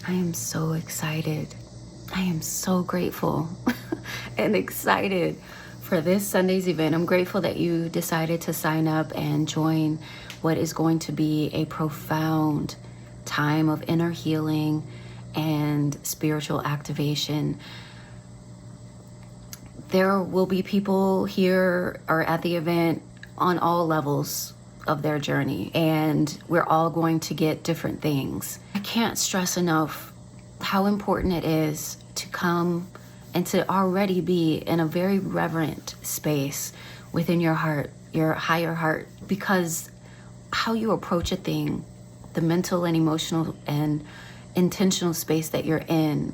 I am so excited. I am so grateful and excited for this Sunday's event. I'm grateful that you decided to sign up and join what is going to be a profound time of inner healing and spiritual activation. There will be people here or at the event on all levels of their journey, and we're all going to get different things. I can't stress enough how important it is to come and to already be in a very reverent space within your heart, your higher heart, because how you approach a thing, the mental and emotional and intentional space that you're in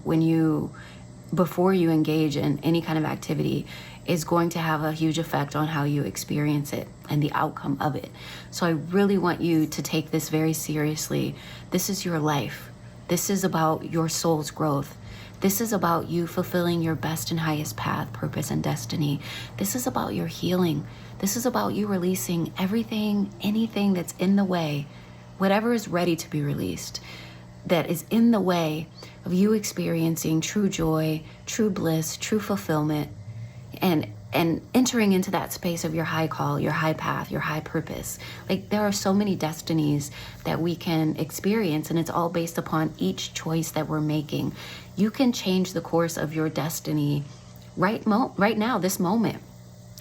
before you engage in any kind of activity is going to have a huge effect on how you experience it and the outcome of it. So I really want you to take this very seriously. This is your life. This is about your soul's growth. This is about you fulfilling your best and highest path, purpose, and destiny. This is about your healing. This is about you releasing everything, anything that's in the way, whatever is ready to be released, that is in the way of you experiencing true joy, true bliss, true fulfillment, and entering into that space of your high call, your high path, your high purpose. Like, there are so many destinies that we can experience, and it's all based upon each choice that we're making. You can change the course of your destiny right now, this moment,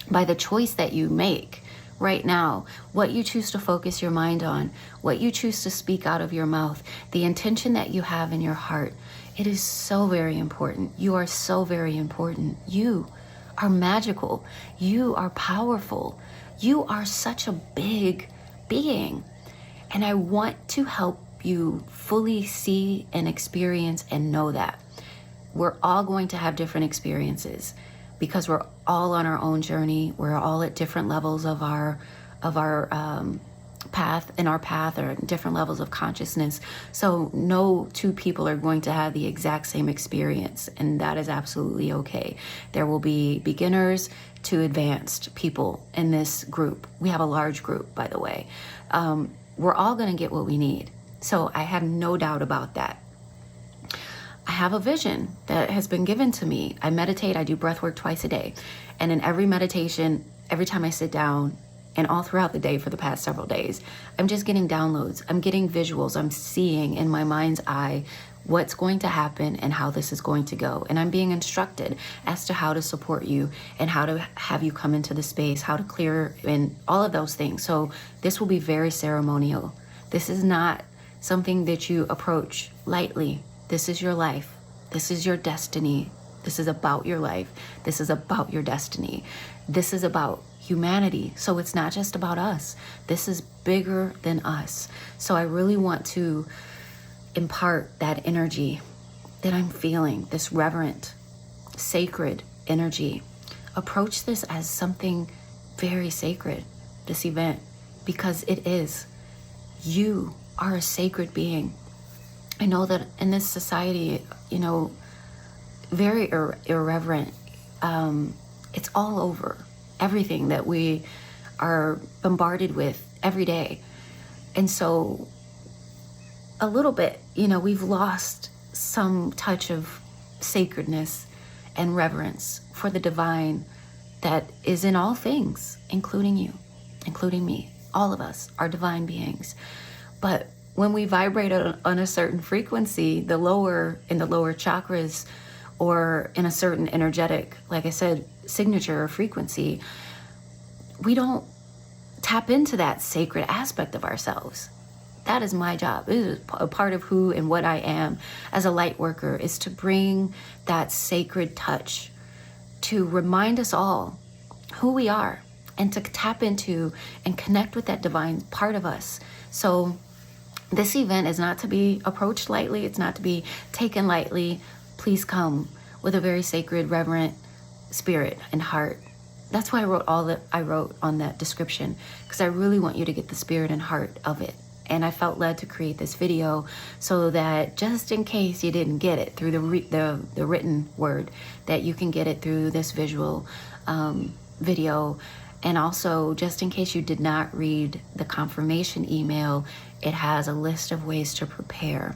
by the choice that you make right now, what you choose to focus your mind on, what you choose to speak out of your mouth, the intention that you have in your heart. It is so very important. You are so very important. You are magical. You are powerful. You are such a big being. And I want to help you fully see and experience and know that. We're all going to have different experiences because we're all on our own journey. We're all at different levels of our path, or different levels of consciousness. So no two people are going to have the exact same experience, and that is absolutely okay. There will be beginners to advanced people in this group. We have a large group, by the way. We're all going to get what we need. So I have no doubt about that. I have a vision that has been given to me. I meditate, I do breathwork twice a day. And in every meditation, every time I sit down, and all throughout the day for the past several days, I'm just getting downloads. I'm getting visuals. I'm seeing in my mind's eye what's going to happen and how this is going to go. And I'm being instructed as to how to support you and how to have you come into the space, how to clear, and all of those things. So this will be very ceremonial. This is not something that you approach lightly. This is your life. This is your destiny. This is about your life. This is about your destiny. This is about humanity. So it's not just about us. This is bigger than us. So I really want to impart that energy that I'm feeling, this reverent, sacred energy. Approach this as something very sacred, this event, because it is. You are a sacred being. I know that in this society, very irreverent. It's all over. Everything that we are bombarded with every day. And so a little bit, we've lost some touch of sacredness and reverence for the divine that is in all things, including you, including me. All of us are divine beings. But when we vibrate on a certain frequency, in the lower chakras, or in a certain energetic, like I said, signature or frequency, we don't tap into that sacred aspect of ourselves. That is my job. It is a part of who and what I am as a light worker, is to bring that sacred touch, to remind us all who we are, and to tap into and connect with that divine part of us. So this event is not to be approached lightly. It's not to be taken lightly. Please come with a very sacred, reverent spirit and heart. That's why I wrote all that I wrote on that description, because I really want you to get the spirit and heart of it. And I felt led to create this video so that just in case you didn't get it through the written word, that you can get it through this visual video. And also, just in case you did not read the confirmation email, it has a list of ways to prepare.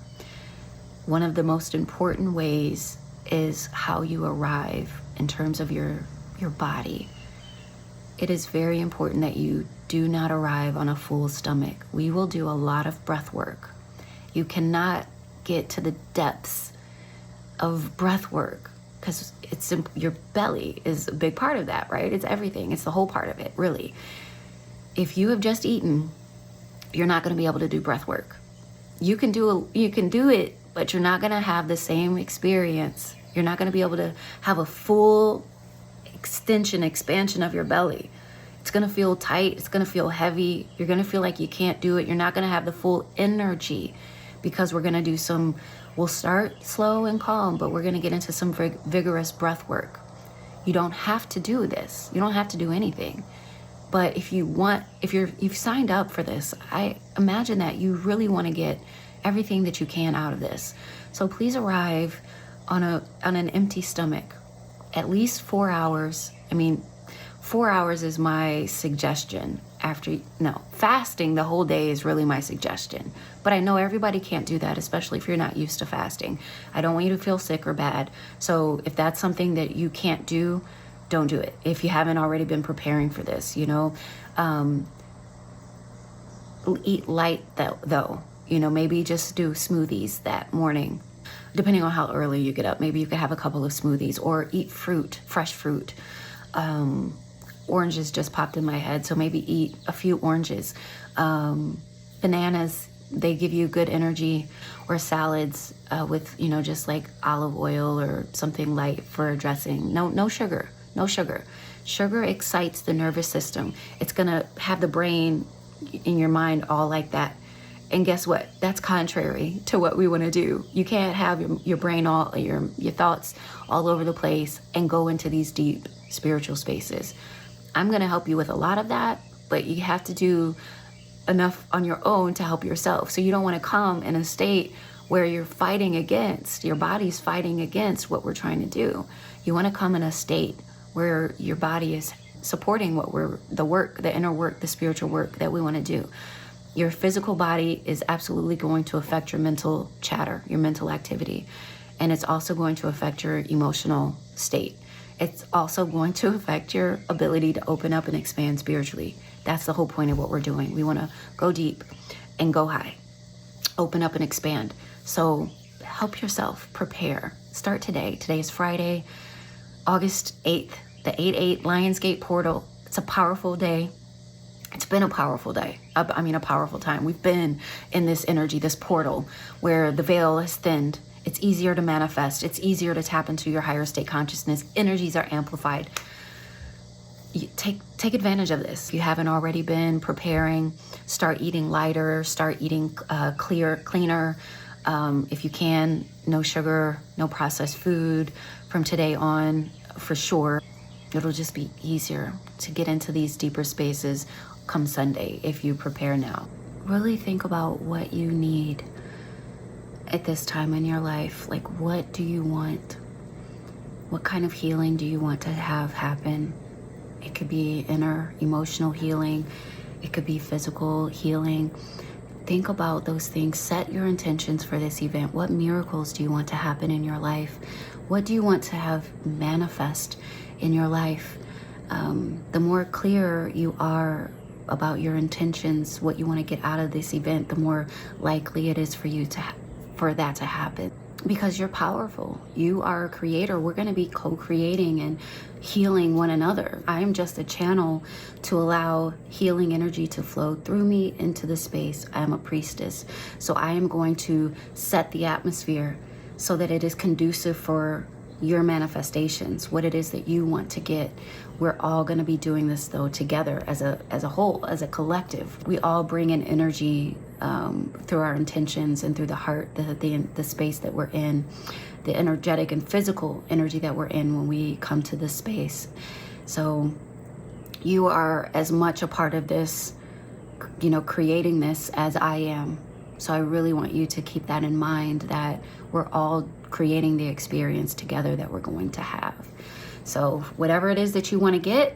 One of the most important ways is how you arrive in terms of your body. It is very important that you do not arrive on a full stomach. We will do a lot of breath work. You cannot get to the depths of breath work because your belly is a big part of that, right? It's everything. It's the whole part of it, really. If you have just eaten, you're not going to be able to do breath work. You can do it, but you're not going to have the same experience. You're not going to be able to have a full expansion of your belly. It's going to feel tight. It's going to feel heavy. You're going to feel like you can't do it. You're not going to have the full energy because we're going to do we'll start slow and calm, but we're going to get into some vigorous breath work. You don't have to do this. You don't have to do anything. But if you've signed up for this, I imagine that you really want to get everything that you can out of this. So please arrive on an empty stomach, at least 4 hours. 4 hours is my suggestion. Fasting the whole day is really my suggestion. But I know everybody can't do that, especially if you're not used to fasting. I don't want you to feel sick or bad. So if that's something that you can't do, don't do it. If you haven't already been preparing for this, eat light though. Maybe just do smoothies that morning. Depending on how early you get up, maybe you could have a couple of smoothies or eat fruit, fresh fruit. Oranges just popped in my head, so maybe eat a few oranges. Bananas, they give you good energy, or salads with, just like olive oil or something light for a dressing. No sugar. Sugar excites the nervous system. It's gonna have the brain in your mind all like that. And guess what? That's contrary to what we want to do. You can't have your brain your thoughts all over the place and go into these deep spiritual spaces. I'm going to help you with a lot of that, but you have to do enough on your own to help yourself. So you don't want to come in a state where your body's fighting against what we're trying to do. You want to come in a state where your body is supporting the inner work, the spiritual work that we want to do. Your physical body is absolutely going to affect your mental chatter, your mental activity. And it's also going to affect your emotional state. It's also going to affect your ability to open up and expand spiritually. That's the whole point of what we're doing. We want to go deep and go high, open up and expand. So help yourself prepare. Start today. Today is Friday, August 8th, the 8/8 Lionsgate portal. It's a powerful day. It's been a powerful day. A powerful time. We've been in this energy, this portal where the veil is thinned. It's easier to manifest. It's easier to tap into your higher state consciousness. Energies are amplified. Take advantage of this. If you haven't already been preparing, start eating lighter, start eating cleaner. If you can, no sugar, no processed food from today on, for sure. It'll just be easier to get into these deeper spaces come Sunday if you prepare now. Really think about what you need at this time in your life. Like, what do you want? What kind of healing do you want to have happen? It could be inner emotional healing. It could be physical healing. Think about those things. Set your intentions for this event. What miracles do you want to happen in your life? What do you want to have manifest in your life? The more clear you are about your intentions, what you want to get out of this event, the more likely it is for that to happen. Because you're powerful. You are a creator. We're going to be co-creating and healing one another. I am just a channel to allow healing energy to flow through me into the space. I am a priestess. So I am going to set the atmosphere so that it is conducive for your manifestations, what it is that you want to get. We're all going to be doing this though together as a whole, as a collective. We all bring in energy through our intentions and through the heart, the space that we're in, the energetic and physical energy that we're in when we come to this space. So you are as much a part of this, creating this as I am. So I really want you to keep that in mind, that we're all creating the experience together that we're going to have. So whatever it is that you want to get,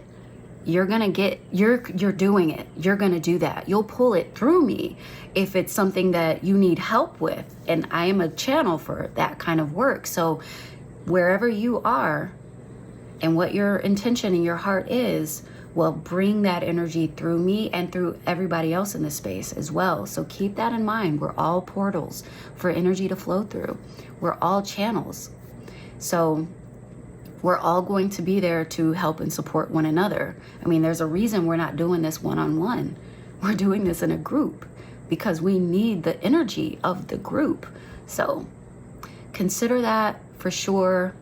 you're doing it. You're gonna do that. You'll pull it through me if it's something that you need help with. And I am a channel for that kind of work. So wherever you are and what your intention in your heart is, will bring that energy through me and through everybody else in the space as well. So keep that in mind. We're all portals for energy to flow through. We're all channels. So we're all going to be there to help and support one another. I mean, there's a reason we're not doing this one-on-one. We're doing this in a group because we need the energy of the group. So consider that for sure.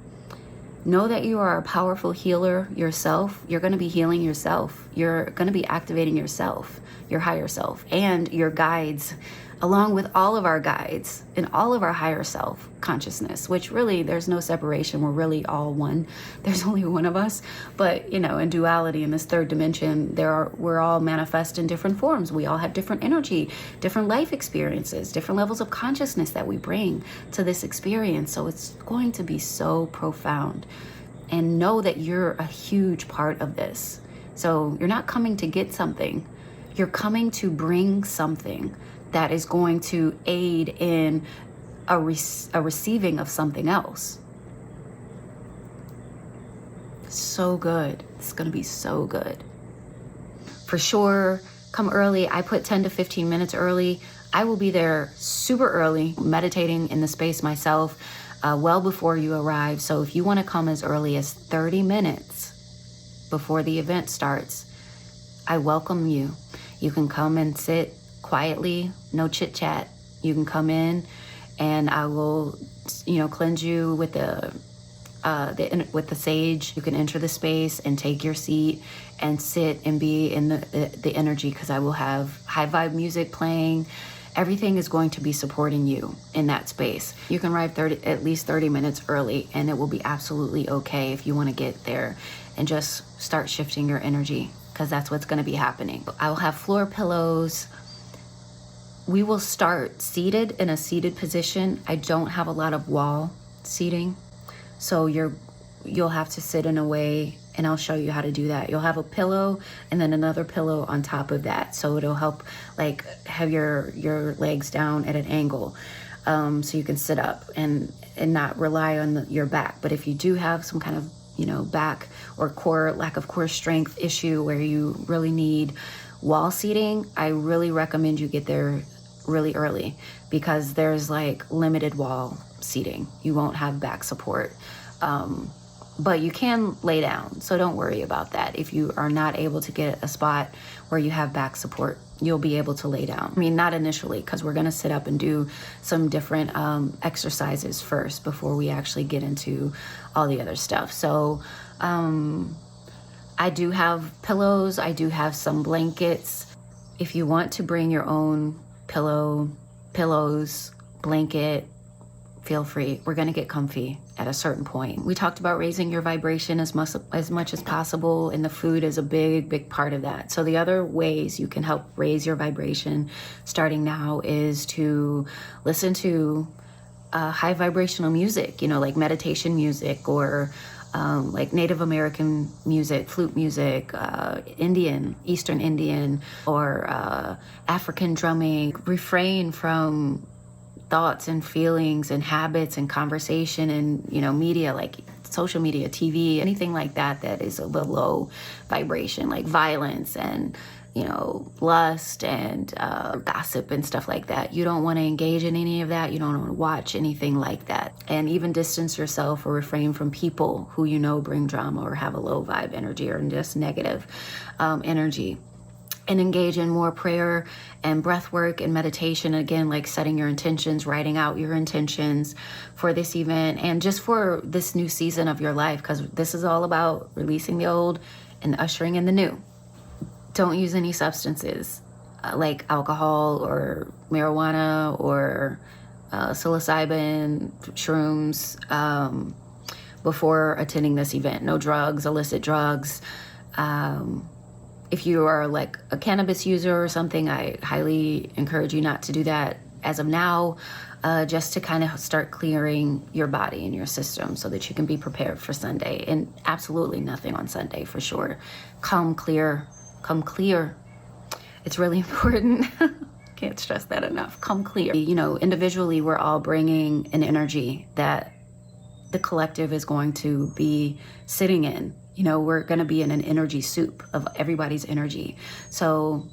Know that you are a powerful healer yourself. You're going to be healing yourself. You're going to be activating yourself, your higher self, and your guides, along with all of our guides and all of our higher self consciousness, which really there's no separation. We're really all one. There's only one of us. But, you know, in duality, in this third dimension, we're all manifest in different forms. We all have different energy, different life experiences, different levels of consciousness that we bring to this experience. So it's going to be so profound. And know that you're a huge part of this. So you're not coming to get something. You're coming to bring something that is going to aid in a receiving of something else. So good. It's going to be so good. For sure, come early. I put 10 to 15 minutes early. I will be there super early, meditating in the space myself, well before you arrive. So if you want to come as early as 30 minutes before the event starts, I welcome you. You can come and sit quietly, no chit chat. You can come in and I will, cleanse you with the sage. You can enter the space and take your seat and sit and be in the energy, because I will have high vibe music playing. Everything is going to be supporting you in that space. You can arrive at least 30 minutes early, and it will be absolutely okay if you want to get there and just start shifting your energy, because that's what's going to be happening. I will have floor pillows. We will start seated in a seated position. I don't have a lot of wall seating, so you'll have to sit in a way, and I'll show you how to do that. You'll have a pillow and then another pillow on top of that, so it'll help like have your legs down at an angle, so you can sit up and not rely on your back. But if you do have some kind of back or lack of core strength issue where you really need wall seating, I really recommend you get there really early, because there's like limited wall seating. You won't have back support, but you can lay down, so don't worry about that. If you are not able to get a spot where you have back support, you'll be able to lay down. I mean, not initially, because we're going to sit up and do some different exercises first before we actually get into all the other stuff. So I do have pillows. I do have some blankets. If you want to bring your own pillows, blanket, feel free. We're going to get comfy at a certain point. We talked about raising your vibration as much as possible, and the food is a big part of that. So the other ways you can help raise your vibration starting now is to listen to high vibrational music, like meditation music, or like Native American music, flute music, Eastern Indian, or African drumming. Refrain from thoughts and feelings and habits and conversation and media, like social media, TV, anything like that is a little low vibration, like violence and lust and gossip and stuff like that. You don't want to engage in any of that. You don't want to watch anything like that. And even distance yourself or refrain from people who bring drama or have a low vibe energy or just negative energy. And engage in more prayer and breath work and meditation. Again, like setting your intentions, writing out your intentions for this event and just for this new season of your life, because this is all about releasing the old and ushering in the new. Don't use any substances like alcohol or marijuana or psilocybin, shrooms before attending this event. No drugs, illicit drugs. If you are like a cannabis user or something, I highly encourage you not to do that as of now, just to kind of start clearing your body and your system so that you can be prepared for Sunday. And absolutely nothing on Sunday for sure. Come clear, come clear. It's really important. Can't stress that enough. Come clear. You know, individually, we're all bringing an energy that the collective is going to be sitting in. You know, we're going to be in an energy soup of everybody's energy. So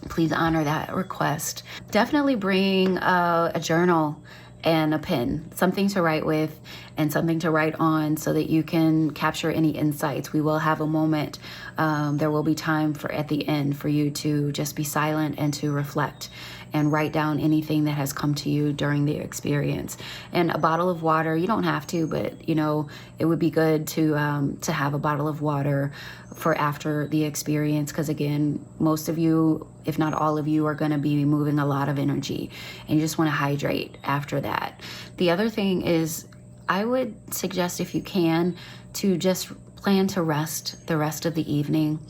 please honor that request. Definitely bring a journal and a pen, something to write with and something to write on so that you can capture any insights. We will have a moment. There will be time for at the end for you to just be silent and to reflect and write down anything that has come to you during the experience. And a bottle of water, you don't have to, but you know, it would be good to have a bottle of water for after the experience, because again, most of you, if not all of you, are going to be moving a lot of energy and you just want to hydrate after that. The other thing is, I would suggest, if you can, to just plan to rest the rest of the evening,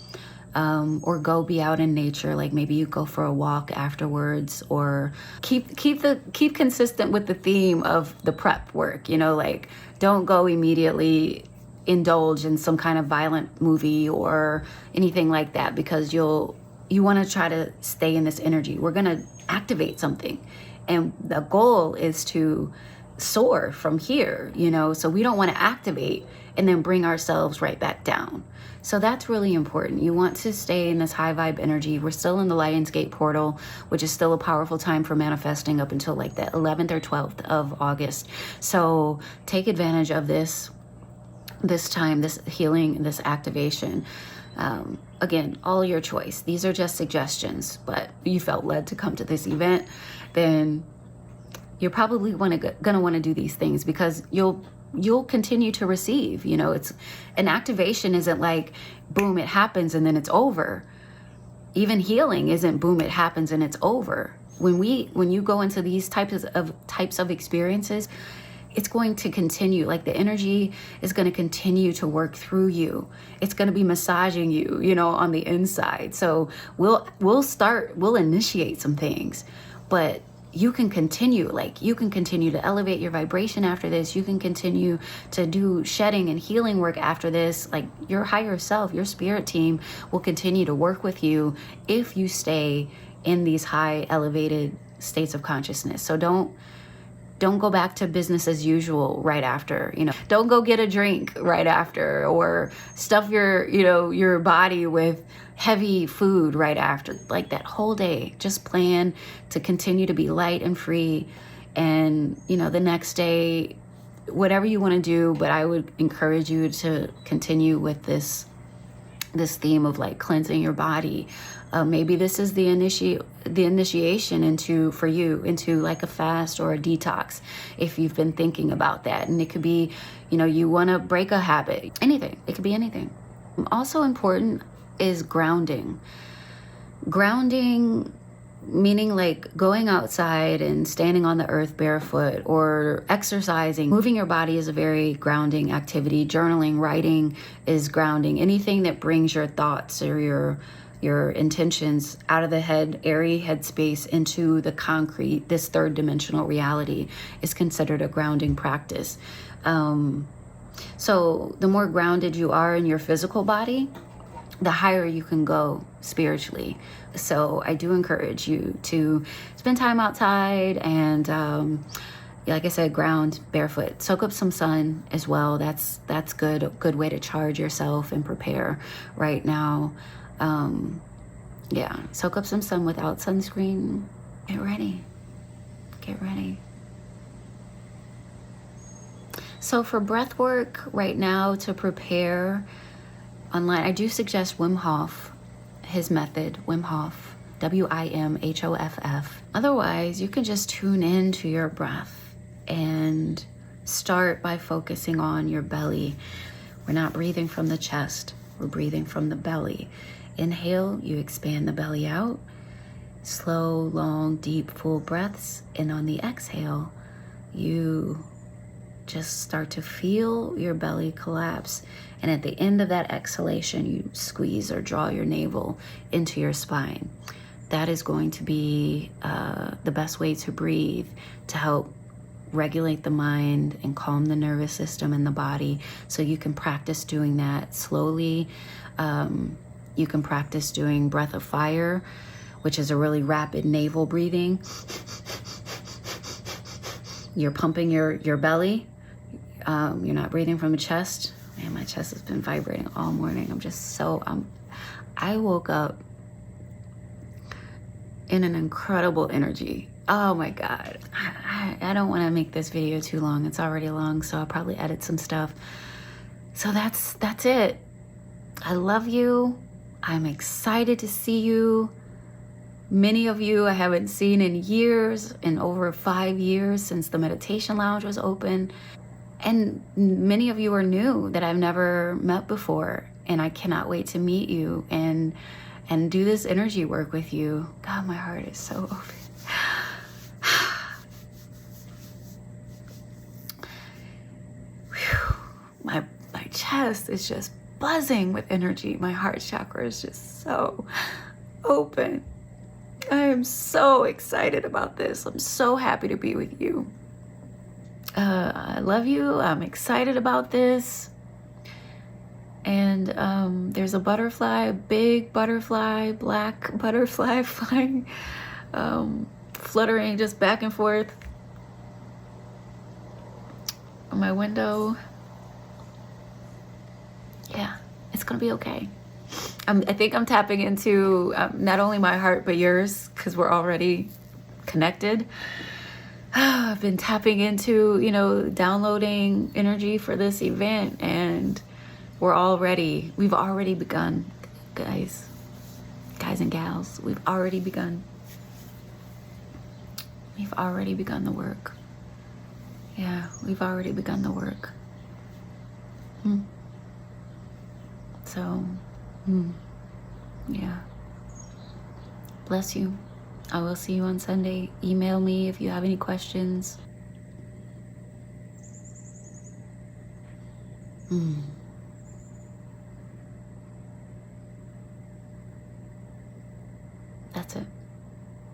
or go be out in nature. Like maybe you go for a walk afterwards, or keep consistent with the theme of the prep work. You know, like don't go immediately indulge in some kind of violent movie or anything like that, because you want to try to stay in this energy. We're going to activate something, and the goal is to soar from here, you know, so we don't want to activate and then bring ourselves right back down. So that's really important. You want to stay in this high vibe energy. We're still in the Lionsgate portal, which is still a powerful time for manifesting up until like the 11th or 12th of August. So take advantage of this time, this healing, this activation. Again, all your choice. These are just suggestions, but you felt led to come to this event, then you're probably gonna want to do these things, because you'll continue to receive. You know, it's an activation isn't like boom, it happens and then it's over. Even healing isn't boom, it happens and it's over. When you go into these types of experiences, it's going to continue. Like the energy is going to continue to work through you. It's going to be massaging you, you know, on the inside. So we'll initiate some things, but you can continue to elevate your vibration after this. You can continue to do shedding and healing work after this. Like your higher self, your spirit team will continue to work with you if you stay in these high elevated states of consciousness. So don't go back to business as usual right after, you know, don't go get a drink right after, or stuff your body with heavy food right after. Like that whole day, just plan to continue to be light and free. And, you know, the next day, whatever you want to do, but I would encourage you to continue with this theme of like cleansing your body. Maybe this is the initiation into like a fast or a detox, if you've been thinking about that. And it could be, you know, you want to break a habit, anything. It could be anything. Also important is grounding. Grounding meaning like going outside and standing on the earth barefoot, or exercising. Moving your body is a very grounding activity. Journaling, writing is grounding. Anything that brings your thoughts or your intentions out of the airy headspace into the concrete, this third dimensional reality, is considered a grounding practice. So the more grounded you are in your physical body, the higher you can go spiritually. So I do encourage you to spend time outside and, like I said, ground barefoot. Soak up some sun as well. That's good. A good way to charge yourself and prepare right now. Yeah, soak up some sun without sunscreen. Get ready. So for breath work right now, to prepare online, I do suggest Wim Hof, his method, Wim Hof, WIMHOFF. Otherwise, you can just tune into your breath and start by focusing on your belly. We're not breathing from the chest, we're breathing from the belly. Inhale, you expand the belly out. Slow, long, deep, full breaths. And on the exhale, you just start to feel your belly collapse. And at the end of that exhalation, you squeeze or draw your navel into your spine. that is going to be the best way to breathe, to help regulate the mind and calm the nervous system and the body. So you can practice doing that slowly. You can practice doing breath of fire, which is a really rapid navel breathing. You're pumping your belly. You're not breathing from the chest. Man, my chest has been vibrating all morning. I woke up in an incredible energy. Oh my God. I don't want to make this video too long. It's already long, so I'll probably edit some stuff. So that's it. I love you. I'm excited to see you. Many of you I haven't seen in years, in over 5 years since the meditation lounge was open. And many of you are new that I've never met before. And I cannot wait to meet you and do this energy work with you. God, my heart is so open. My chest is just buzzing with energy. My heart chakra is just so open. I am so excited about this. I'm so happy to be with you. I love you. I'm excited about this. And there's a butterfly, a big butterfly, black butterfly flying, fluttering just back and forth on my window. Yeah, it's gonna be okay. I think I'm tapping into not only my heart, but yours, because we're already connected. I've been tapping into, downloading energy for this event, and we've already begun, guys and gals. We've already begun the work. Yeah, we've already begun the work. So, yeah. Bless you. I will see you on Sunday. Email me if you have any questions. That's it.